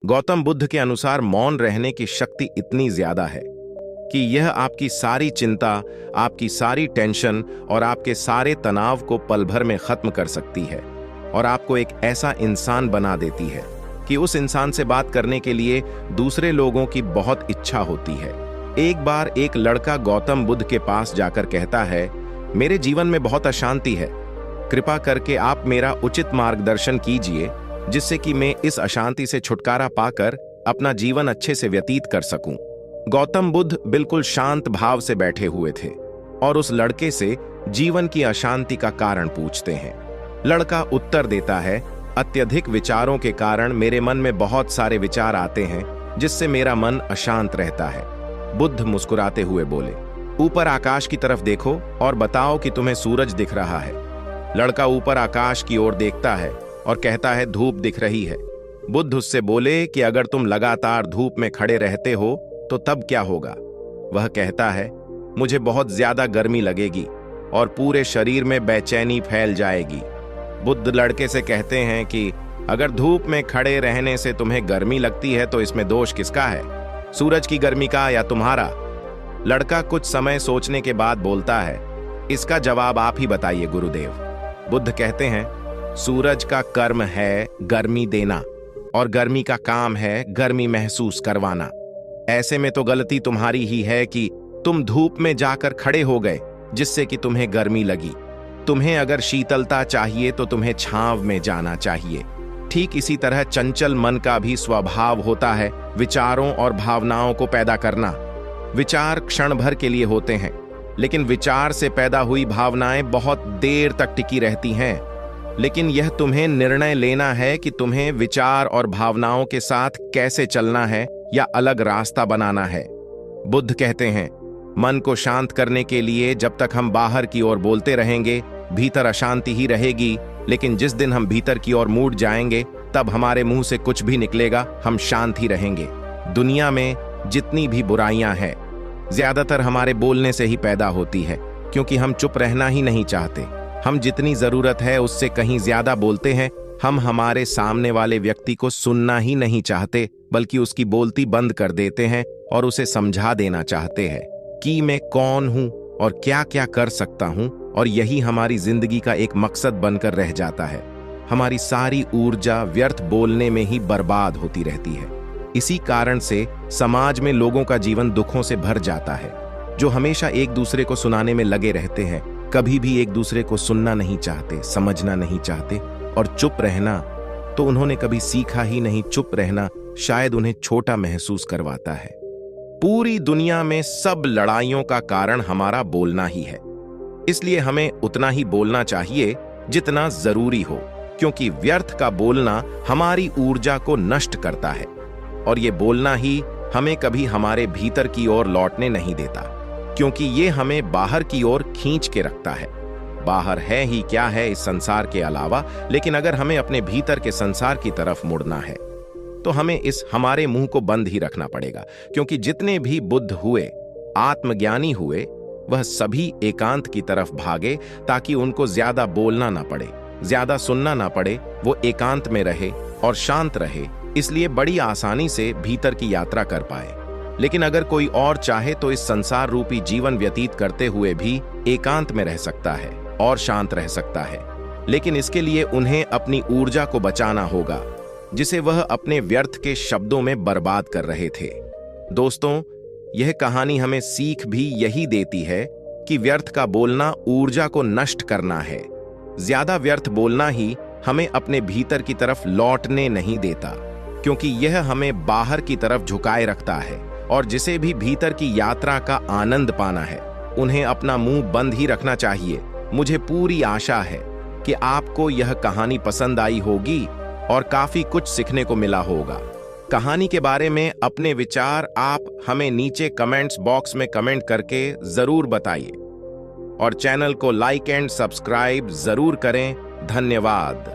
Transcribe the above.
गौतम बुद्ध के अनुसार मौन रहने की शक्ति इतनी ज्यादा है कि यह आपकी सारी चिंता, आपकी सारी टेंशन और आपके सारे तनाव को पल भर में खत्म कर सकती है और आपको एक ऐसा इंसान बना देती है कि उस इंसान से बात करने के लिए दूसरे लोगों की बहुत इच्छा होती है। एक बार एक लड़का गौतम बुद्ध के पास जाकर कहता है, मेरे जीवन में बहुत अशांति है, कृपा करके आप मेरा उचित मार्गदर्शन कीजिए जिससे कि मैं इस अशांति से छुटकारा पाकर अपना जीवन अच्छे से व्यतीत कर सकूं। गौतम बुद्ध बिल्कुल शांत भाव से बैठे हुए थे और उस लड़के से जीवन की अशांति का कारण पूछते हैं। लड़का उत्तर देता है, अत्यधिक विचारों के कारण मेरे मन में बहुत सारे विचार आते हैं जिससे मेरा मन अशांत रहता है। बुद्ध मुस्कुराते हुए बोले, ऊपर आकाश की तरफ देखो और बताओ कि तुम्हें सूरज दिख रहा है। लड़का ऊपर आकाश की ओर देखता है और कहता है, धूप दिख रही है। बुद्ध उससे बोले कि अगर तुम लगातार धूप में खड़े रहते हो तो तब क्या होगा? वह कहता है, मुझे बहुत ज्यादा गर्मी लगेगी और पूरे शरीर में बेचैनी फैल जाएगी। बुद्ध लड़के से कहते हैं कि अगर धूप में खड़े रहने से तुम्हें गर्मी लगती है तो इसमें दोष किसका है, सूरज की गर्मी का या तुम्हारा? लड़का कुछ समय सोचने के बाद बोलता है, इसका जवाब आप ही बताइए गुरुदेव। बुद्ध कहते हैं, सूरज का कर्म है गर्मी देना और गर्मी का काम है गर्मी महसूस करवाना। ऐसे में तो गलती तुम्हारी ही है कि तुम धूप में जाकर खड़े हो गए जिससे कि तुम्हें गर्मी लगी। तुम्हें अगर शीतलता चाहिए तो तुम्हें छांव में जाना चाहिए। ठीक इसी तरह चंचल मन का भी स्वभाव होता है विचारों और भावनाओं को पैदा करना। विचार क्षण भर के लिए होते हैं, लेकिन विचार से पैदा हुई भावनाएं बहुत देर तक टिकी रहती हैं। लेकिन यह तुम्हें निर्णय लेना है कि तुम्हें विचार और भावनाओं के साथ कैसे चलना है या अलग रास्ता बनाना है। बुद्ध कहते हैं, मन को शांत करने के लिए जब तक हम बाहर की ओर बोलते रहेंगे भीतर अशांति ही रहेगी, लेकिन जिस दिन हम भीतर की ओर मुड़ जाएंगे तब हमारे मुंह से कुछ भी निकलेगा, हम शांत ही रहेंगे। दुनिया में जितनी भी बुराइयां हैं ज्यादातर हमारे बोलने से ही पैदा होती है, क्योंकि हम चुप रहना ही नहीं चाहते। हम जितनी जरूरत है उससे कहीं ज्यादा बोलते हैं। हम हमारे सामने वाले व्यक्ति को सुनना ही नहीं चाहते, बल्कि उसकी बोलती बंद कर देते हैं और उसे समझा देना चाहते हैं कि मैं कौन हूं और क्या क्या कर सकता हूं, और यही हमारी जिंदगी का एक मकसद बनकर रह जाता है। हमारी सारी ऊर्जा व्यर्थ बोलने में ही बर्बाद होती रहती है। इसी कारण से समाज में लोगों का जीवन दुखों से भर जाता है, जो हमेशा एक दूसरे को सुनाने में लगे रहते हैं, कभी भी एक दूसरे को सुनना नहीं चाहते, समझना नहीं चाहते, और चुप रहना तो उन्होंने कभी सीखा ही नहीं। चुप रहना शायद उन्हें छोटा महसूस करवाता है। पूरी दुनिया में सब लड़ाइयों का कारण हमारा बोलना ही है, इसलिए हमें उतना ही बोलना चाहिए जितना जरूरी हो, क्योंकि व्यर्थ का बोलना हमारी ऊर्जा को नष्ट करता है और ये बोलना ही हमें कभी हमारे भीतर की ओर लौटने नहीं देता, क्योंकि ये हमें बाहर की ओर खींच के रखता है। बाहर है ही क्या है इस संसार के अलावा, लेकिन अगर हमें अपने भीतर के संसार की तरफ मुड़ना है तो हमें इस हमारे मुंह को बंद ही रखना पड़ेगा, क्योंकि जितने भी बुद्ध हुए, आत्मज्ञानी हुए, वह सभी एकांत की तरफ भागे ताकि उनको ज्यादा बोलना ना पड़े, ज्यादा सुनना ना पड़े। वो एकांत में रहे और शांत रहे, इसलिए बड़ी आसानी से भीतर की यात्रा कर पाए। लेकिन अगर कोई और चाहे तो इस संसार रूपी जीवन व्यतीत करते हुए भी एकांत में रह सकता है और शांत रह सकता है, लेकिन इसके लिए उन्हें अपनी ऊर्जा को बचाना होगा जिसे वह अपने व्यर्थ के शब्दों में बर्बाद कर रहे थे। दोस्तों, यह कहानी हमें सीख भी यही देती है कि व्यर्थ का बोलना ऊर्जा को नष्ट करना है। ज्यादा व्यर्थ बोलना ही हमें अपने भीतर की तरफ लौटने नहीं देता, क्योंकि यह हमें बाहर की तरफ झुकाए रखता है। और जिसे भी भीतर की यात्रा का आनंद पाना है उन्हें अपना मुंह बंद ही रखना चाहिए। मुझे पूरी आशा है कि आपको यह कहानी पसंद आई होगी और काफी कुछ सीखने को मिला होगा। कहानी के बारे में अपने विचार आप हमें नीचे कमेंट्स बॉक्स में कमेंट करके जरूर बताइए और चैनल को लाइक एंड सब्सक्राइब जरूर करें। धन्यवाद।